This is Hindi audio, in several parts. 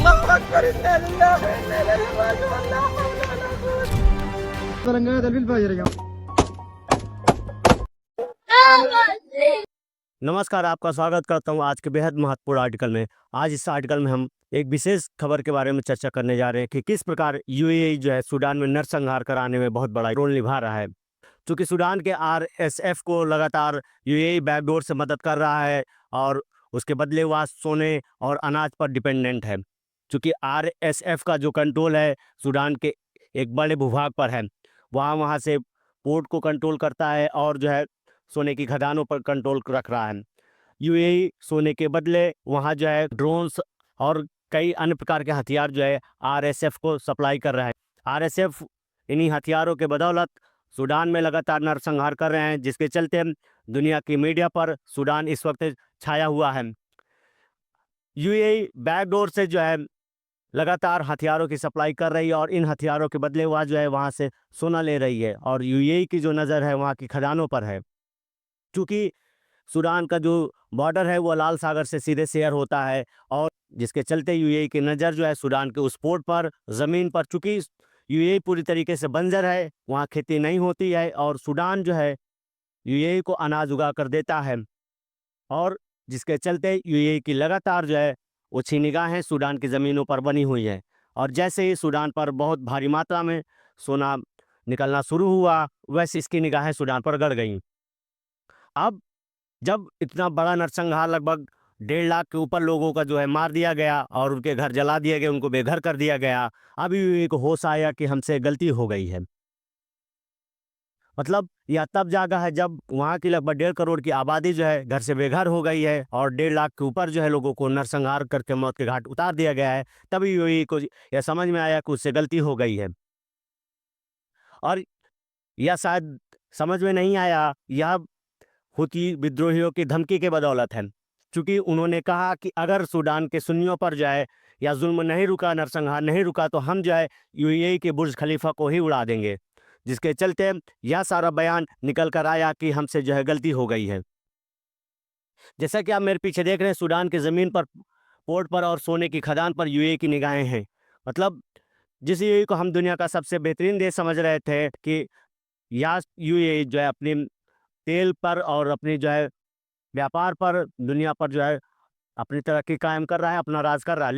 अल्लाहु अकबर इन्ना लिल्लाहि व इन्ना इलैहि राजिऊन ला हौला वला कुव्वता। नमस्कार, आपका स्वागत करता हूं आज के बेहद महत्वपूर्ण आर्टिकल में। आज इस आर्टिकल में हम एक विशेष खबर के बारे में चर्चा करने जा रहे हैं कि किस प्रकार यूएई जो है सूडान में नरसंहार कराने में बहुत बड़ा रोल निभा रहा है। चूँकि सूडान के आरएसएफ को लगातार यूएई बैकडोर से मदद कर रहा है और उसके बदले वह सोने और अनाज पर डिपेंडेंट है। चूँकि आरएसएफ का जो कंट्रोल है सूडान के एक बड़े भूभाग पर है, वहाँ से पोर्ट को कंट्रोल करता है और जो है सोने की खदानों पर कंट्रोल रख रहा है। यूएई सोने के बदले वहाँ जो है ड्रोन्स और कई अन्य प्रकार के हथियार जो है आरएसएफ को सप्लाई कर रहा है। आरएसएफ इन्हीं हथियारों के बदौलत सूडान में लगातार नरसंहार कर रहे हैं, जिसके चलते दुनिया की मीडिया पर सूडान इस वक्त छाया हुआ है। यूएई बैकडोर से जो है लगातार हथियारों की सप्लाई कर रही है और इन हथियारों के बदले वह जो है वहाँ से सोना ले रही है और यूएई की जो नज़र है वहाँ की खदानों पर है। चूँकि सूडान का जो बॉर्डर है वो लाल सागर से सीधे शेयर होता है और जिसके चलते यूएई की नज़र जो है सूडान के उस पोर्ट पर ज़मीन पर, चूँकि यूएई पूरी तरीके से बंजर है, वहाँ खेती नहीं होती है और सूडान जो है यूएई को अनाज उगा कर देता है और जिसके चलते यूएई की लगातार जो है ओछी निगाहें सूडान की ज़मीनों पर बनी हुई हैं। और जैसे ही सूडान पर बहुत भारी मात्रा में सोना निकलना शुरू हुआ, वैसे इसकी निगाहें सूडान पर गड़ गईं। अब जब इतना बड़ा नरसंहार लगभग 1.5 लाख के ऊपर लोगों का जो है मार दिया गया और उनके घर जला दिए गए, उनको बेघर कर दिया गया, अभी एक होश आया कि हमसे गलती हो गई है। मतलब यह तब जागा है जब वहाँ की लगभग 1.5 करोड़ की आबादी जो है घर से बेघर हो गई है और 1.5 लाख के ऊपर जो है लोगों को नरसंहार करके मौत के घाट उतार दिया गया है। तभी यूएई को यह समझ में आया कि उससे गलती हो गई है और यह शायद समझ में नहीं आया, यह हुती विद्रोहियों की धमकी के बदौलत है। चूँकि उन्होंने कहा कि अगर सूडान के सुन्नियों पर जाए या जुल्म नहीं रुका, नरसंहार नहीं रुका, तो हम जो है यूएई के बुर्ज खलीफा को ही उड़ा देंगे। जिसके चलते यह सारा बयान निकल कर आया कि हमसे जो है गलती हो गई है। जैसा कि आप मेरे पीछे देख रहे हैं, सूडान की ज़मीन पर, पोर्ट पर और सोने की खदान पर यूएई की निगाहें हैं। मतलब जिस यूएई को हम दुनिया का सबसे बेहतरीन देश समझ रहे थे कि या यूएई जो है अपनी तेल पर और अपनी जो है व्यापार पर दुनिया पर जो है अपनी तरक्की कायम कर रहा है, अपना राज कर रहा है।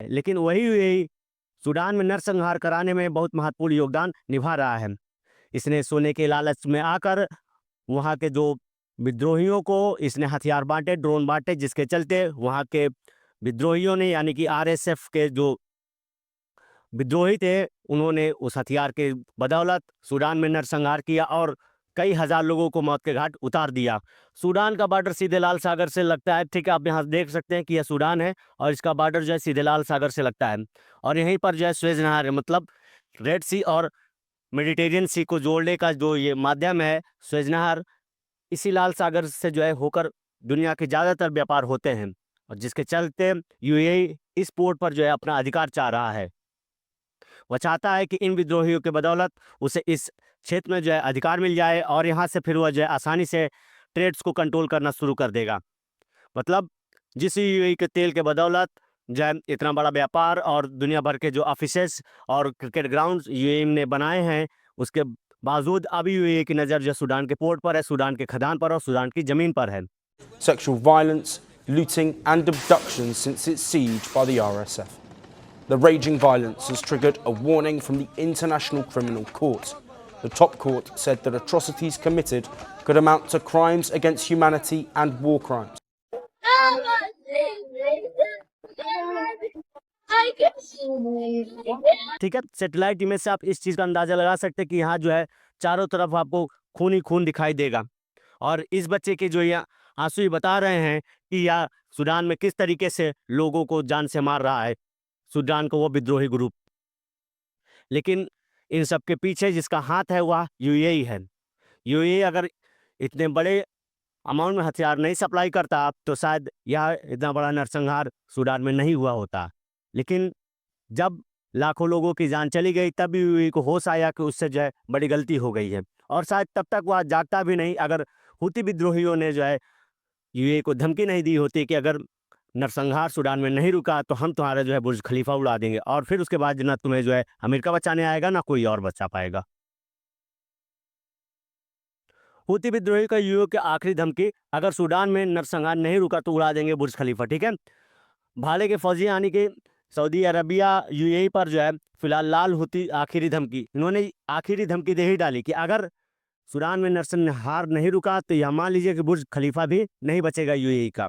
लेकिन वही यूएई सूडान में नरसंहार कराने में बहुत महत्वपूर्ण योगदान निभा रहा है। इसने सोने के लालच में आकर वहाँ के जो विद्रोहियों को इसने हथियार बांटे, ड्रोन बांटे, जिसके चलते वहाँ के विद्रोहियों ने, यानी कि आरएसएफ के जो विद्रोही थे, उन्होंने उस हथियार के बदौलत सूडान में नरसंहार किया और कई हज़ार लोगों को मौत के घाट उतार दिया। सूडान का बॉर्डर सीधे लाल सागर से लगता है, ठीक है, आप यहाँ देख सकते हैं कि यह सूडान है और इसका बॉर्डर जो है सीधे लाल सागर से लगता है और यहीं पर जो है सुएज़ नहर है। मतलब रेड सी और मेडिटेरियन सी को जोड़ने का जो ये माध्यम है सुएज़ नहर, इसी लाल सागर से जो है होकर दुनिया के ज़्यादातर व्यापार होते हैं और जिसके चलते यूएई इस पोर्ट पर जो है अपना अधिकार चाह रहा है। वह चाहता है कि इन विद्रोहियों के बदौलत उसे इस क्षेत्र में जो है अधिकार मिल जाए और यहाँ से फिर वह जो है आसानी से ट्रेड्स को कंट्रोल करना शुरू कर देगा। मतलब जिस यूएई के तेल के बदौलत जो है इतना बड़ा व्यापार और दुनिया भर के जो ऑफिसेस और क्रिकेट ग्राउंड्स यूएई ने बनाए हैं, उसके बावजूद अभी यूएई की नज़र जो सूडान के पोर्ट पर है, सूडान के खदान पर और सूडान की ज़मीन पर है। Sexual violence, looting and abductions since its siege by the RSF. The raging violence has triggered a warning from the International Criminal Court. The top court said that atrocities committed could amount to crimes against humanity and war crimes. ठीक है, सैटेलाइट इमेज से आप इस चीज़ का अंदाज़ा लगा सकते हैं कि यहाँ जो है चारों तरफ आपको खून ही खून दिखाई देगा और इस बच्चे के जो ये आंसू ही बता रहे हैं कि यह सूडान में किस तरीके से लोगों को जान से मार रहा है, सूडान को वो विद्रोही ग्रुप। लेकिन इन सब के पीछे जिसका हाथ है वह यूएई है। यूएई अगर इतने बड़े अमाउंट में हथियार नहीं सप्लाई करता तो शायद यह इतना बड़ा नरसंहार सूडान में नहीं हुआ होता। लेकिन जब लाखों लोगों की जान चली गई तब यूएई को होश आया कि उससे जो है बड़ी गलती हो गई है और शायद तब तक वह जागता भी नहीं अगर हुती विद्रोहियों ने जो है यूएई को धमकी नहीं दी होती कि अगर नरसंहार सूडान में नहीं रुका तो हम तुम्हारा जो है बुर्ज खलीफा उड़ा देंगे, और फिर उसके बाद ना तुम्हें जो है अमेरिका बचाने आएगा ना कोई और बचा पाएगा। हुती विद्रोही का यूएई के आखिरी धमकी, अगर सूडान में नरसंहार नहीं रुका तो उड़ा देंगे बुर्ज खलीफा, ठीक है। भाले के फौजी यानी कि सऊदी अरबिया यूएई पर जो है फिलहाल लाल हुती आखिरी धमकी, इन्होंने आखिरी धमकी दे ही डाली कि अगर सूडान में नरसंहार नहीं रुका तो यह मान लीजिए कि बुर्ज खलीफा भी नहीं बचेगा यूएई का।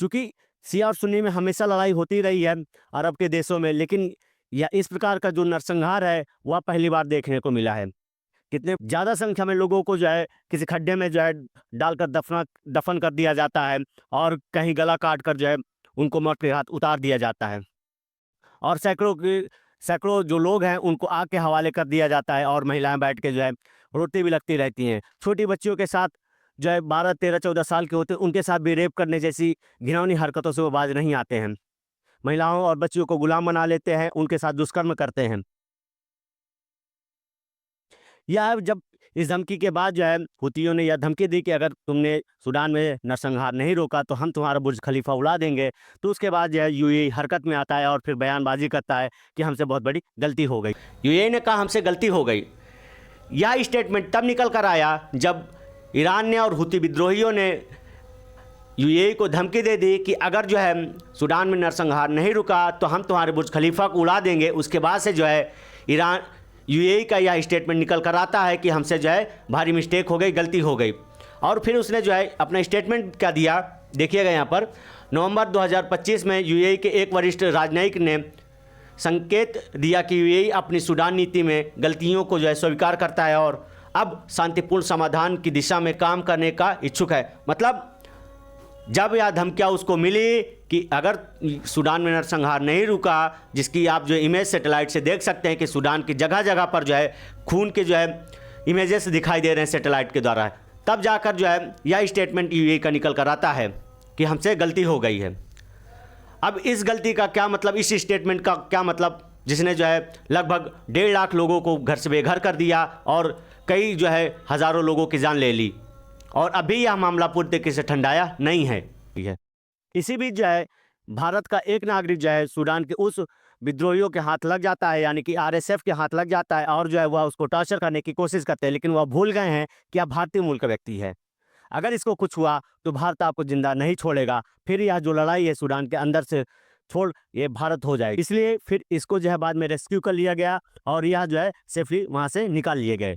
चूंकि शिया और सुन्नी में हमेशा लड़ाई होती रही है अरब के देशों में, लेकिन यह इस प्रकार का जो नरसंहार है वह पहली बार देखने को मिला है। कितने ज़्यादा संख्या में लोगों को जो है किसी खड्डे में जो है डालकर दफन कर दिया जाता है, और कहीं गला काट कर जो है उनको मौत के हाथ उतार दिया जाता है, और सैकड़ों जो लोग हैं उनको आग के हवाले कर दिया जाता है, और महिलाएं बैठ के जो है रोटी भी लगती रहती हैं। छोटी बच्चियों के साथ जो है 12, 13, 14 साल के होते हैं उनके साथ भी रेप करने जैसी घिनौनी हरकतों से वो बाज नहीं आते हैं। महिलाओं और बच्चियों को गुलाम बना लेते हैं, उनके साथ दुष्कर्म करते हैं। यह जब इस धमकी के बाद जो है हुतियों ने यह धमकी दी कि अगर तुमने सूडान में नरसंहार नहीं रोका तो हम तुम्हारा बुर्ज खलीफा उड़ा देंगे, तो उसके बाद जो है यूएई हरकत में आता है और फिर बयानबाजी करता है कि हमसे बहुत बड़ी गलती हो गई। यूएई ने कहा हमसे गलती हो गई। यह स्टेटमेंट तब निकल कर आया जब ईरान ने और हुती विद्रोहियों ने यूएई को धमकी दे दी कि अगर जो है सूडान में नरसंहार नहीं रुका तो हम तुम्हारे बुर्ज खलीफा को उड़ा देंगे। उसके बाद से जो है यूएई का यह स्टेटमेंट निकल कर आता है कि हमसे जो है भारी मिस्टेक हो गई, गलती हो गई। और फिर उसने जो है अपना स्टेटमेंट क्या दिया, देखिएगा यहाँ पर। नवंबर 2025 में यूएई के एक वरिष्ठ राजनयिक ने संकेत दिया कि यूएई अपनी सूडान नीति में गलतियों को जो है स्वीकार करता है और अब शांतिपूर्ण समाधान की दिशा में काम करने का इच्छुक है। मतलब जब यह धमकियाँ उसको मिली कि अगर सूडान में नरसंहार नहीं रुका, जिसकी आप जो इमेज सैटेलाइट से देख सकते हैं कि सूडान की जगह जगह पर जो है खून के जो है इमेजेस दिखाई दे रहे हैं सैटेलाइट के द्वारा, तब जाकर जो है यह स्टेटमेंट यूएई का निकल कर आता है कि हमसे गलती हो गई है। अब इस गलती का क्या मतलब, इस स्टेटमेंट का क्या मतलब, जिसने जो है लगभग 1.5 लाख लोगों को घर से बेघर कर दिया और कई जो है हज़ारों लोगों की जान ले ली, और अभी यह मामला पूरी तरीके से ठंडाया नहीं है। इसी बीच जो है भारत का एक नागरिक जो है सूडान के उस विद्रोहियों के हाथ लग जाता है, यानी कि आरएसएफ के हाथ लग जाता है, और जो है वह उसको टॉर्चर करने की कोशिश करते हैं, लेकिन वह भूल गए हैं कि यह भारतीय मूल का व्यक्ति है। अगर इसको कुछ हुआ तो भारत आपको जिंदा नहीं छोड़ेगा, फिर यह जो लड़ाई है सूडान के अंदर से छोड़ ये भारत हो जाएगी। इसलिए फिर इसको जो है बाद में रेस्क्यू कर लिया गया और यह जो है सेफली वहाँ से निकाल लिए गए।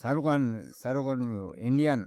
शाहरुख इंडियन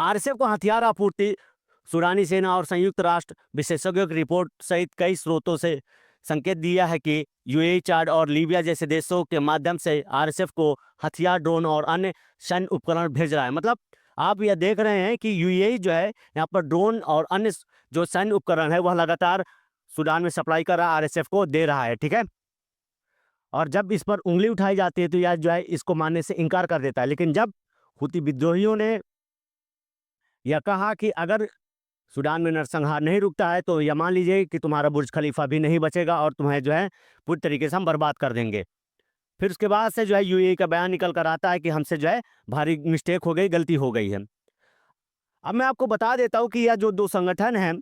आरएसएफ को हथियार आपूर्ति सूडानी सेना और संयुक्त राष्ट्र विशेषज्ञों की रिपोर्ट सहित कई स्रोतों से संकेत दिया है कि यूएई, चाड और लीबिया जैसे देशों के माध्यम से आरएसएफ को हथियार, ड्रोन और अन्य सैन्य उपकरण भेज रहा है। मतलब आप यह देख रहे हैं कि यूएई जो है यहाँ पर ड्रोन और अन्य जो सैन्य उपकरण है वह लगातार सूडान में सप्लाई कर रहा है, आरएसएफ को दे रहा है, ठीक है। और जब इस पर उंगली उठाई जाती है तो यह जो है इसको मानने से इनकार कर देता है। लेकिन जब हुती विद्रोहियों ने यह कहा कि अगर सूडान में नरसंहार नहीं रुकता है तो यह मान लीजिए कि तुम्हारा बुर्ज खलीफा भी नहीं बचेगा और तुम्हें जो है पूरी तरीके से हम बर्बाद कर देंगे। फिर उसके बाद से जो है यूएई का बयान निकल कर आता है कि हमसे जो है भारी मिस्टेक हो गई, गलती हो गई है। अब मैं आपको बता देता हूँ कि यह जो दो संगठन हैं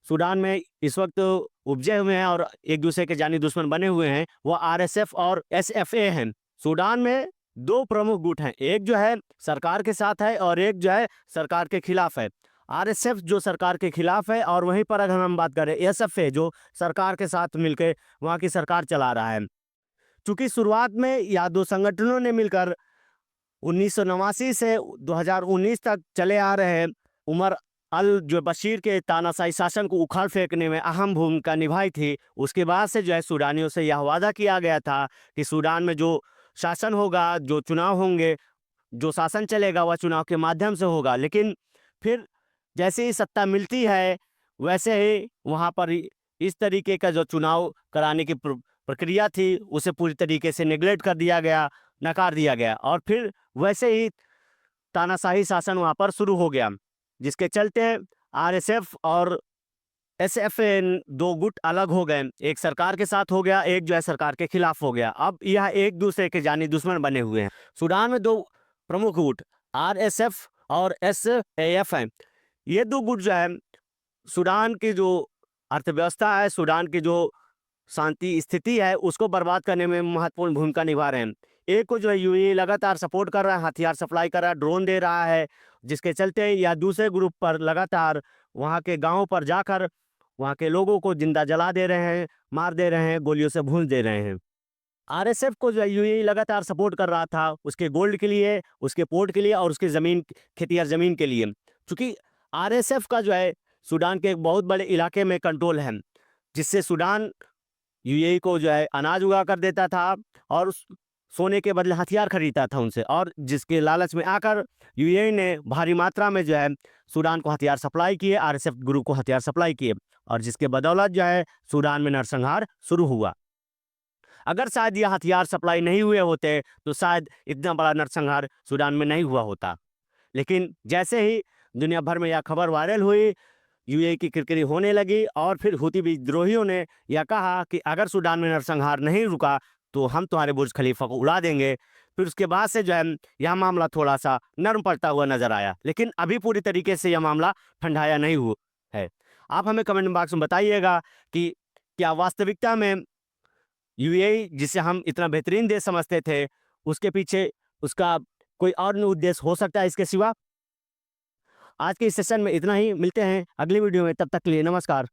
सूडान में इस वक्त उपजे हुए हैं और एक दूसरे के जानी दुश्मन बने हुए हैं, वो आरएसएफ और एसएफए हैं। सूडान में दो प्रमुख गुट हैं, एक जो है सरकार के साथ है और एक जो है सरकार के खिलाफ है। आरएसएफ जो सरकार के खिलाफ है, और वहीं पर अगर हम बात करें एसएफए जो सरकार के साथ मिलकर वहाँ की सरकार चला रहा है। चूँकि शुरुआत में यह दो संगठनों ने मिलकर 1989 से 2019 तक चले आ रहे उमर अल जो बशीर के तानाशाही शासन को उखाड़ फेंकने में अहम भूमिका निभाई थी। उसके बाद से जो है सूडानियों से यह वादा किया गया था कि सूडान में जो शासन होगा, जो चुनाव होंगे, जो शासन चलेगा वह चुनाव के माध्यम से होगा। लेकिन फिर जैसे ही सत्ता मिलती है वैसे ही वहाँ पर इस तरीके का जो चुनाव कराने की प्रक्रिया थी उसे पूरी तरीके से नेग्लेक्ट कर दिया गया, नकार दिया गया और फिर वैसे ही तानाशाही शासन वहाँ पर शुरू हो गया, जिसके चलते आरएसएफ और एसएफएन दो गुट अलग हो गए। एक सरकार के साथ हो गया, एक जो है सरकार के खिलाफ हो गया। अब यह एक दूसरे के जानी दुश्मन बने हुए हैं। सूडान में दो प्रमुख गुट आरएसएफ और एसएएफ हैं। ये दो गुट जो है सूडान की जो अर्थव्यवस्था है, सूडान की जो शांति स्थिति है, उसको बर्बाद करने में महत्वपूर्ण भूमिका निभा रहे हैं। एक को जो है यूएई लगातार सपोर्ट कर रहा है, हथियार सप्लाई कर रहा है, ड्रोन दे रहा है, जिसके चलते या दूसरे ग्रुप पर लगातार वहाँ के गाँव पर जाकर वहाँ के लोगों को जिंदा जला दे रहे हैं, मार दे रहे हैं, गोलियों से भून दे रहे हैं। आरएसएफ को जो है यूएई लगातार सपोर्ट कर रहा था उसके गोल्ड के लिए, उसके पोर्ट के लिए और उसकी ज़मीन, खेतिहर ज़मीन के लिए। चूँकि आरएसएफ का जो है सूडान के एक बहुत बड़े इलाके में कंट्रोल है, जिससे सूडान यूएई को जो है अनाज उगा कर देता था और सोने के बदले हथियार खरीदता था उनसे, और जिसके लालच में आकर यूएई ने भारी मात्रा में जो है सूडान को हथियार सप्लाई किए, आरएसएफ ग्रुप को हथियार सप्लाई किए, और जिसके बदौलत जो है सूडान में नरसंहार शुरू हुआ। अगर शायद यह हथियार सप्लाई नहीं हुए होते तो शायद इतना बड़ा नरसंहार सूडान में नहीं हुआ होता। लेकिन जैसे ही दुनिया भर में यह खबर वायरल हुई, यूएई की किरकिरी होने लगी और फिर हुती विद्रोहियों ने यह कहा कि अगर सूडान में नरसंहार नहीं रुका तो हम तुम्हारे बुर्ज खलीफा को उड़ा देंगे। फिर उसके बाद से जो है यह मामला थोड़ा सा नरम पड़ता हुआ नजर आया, लेकिन अभी पूरी तरीके से यह मामला ठंडाया नहीं हुआ है। आप हमें कमेंट बॉक्स में बताइएगा कि क्या वास्तविकता में यूएई, जिसे हम इतना बेहतरीन देश समझते थे, उसके पीछे उसका कोई और उद्देश्य हो सकता है इसके सिवा। आज के इस सेशन में इतना ही, मिलते हैं अगली वीडियो में, तब तक के लिए नमस्कार।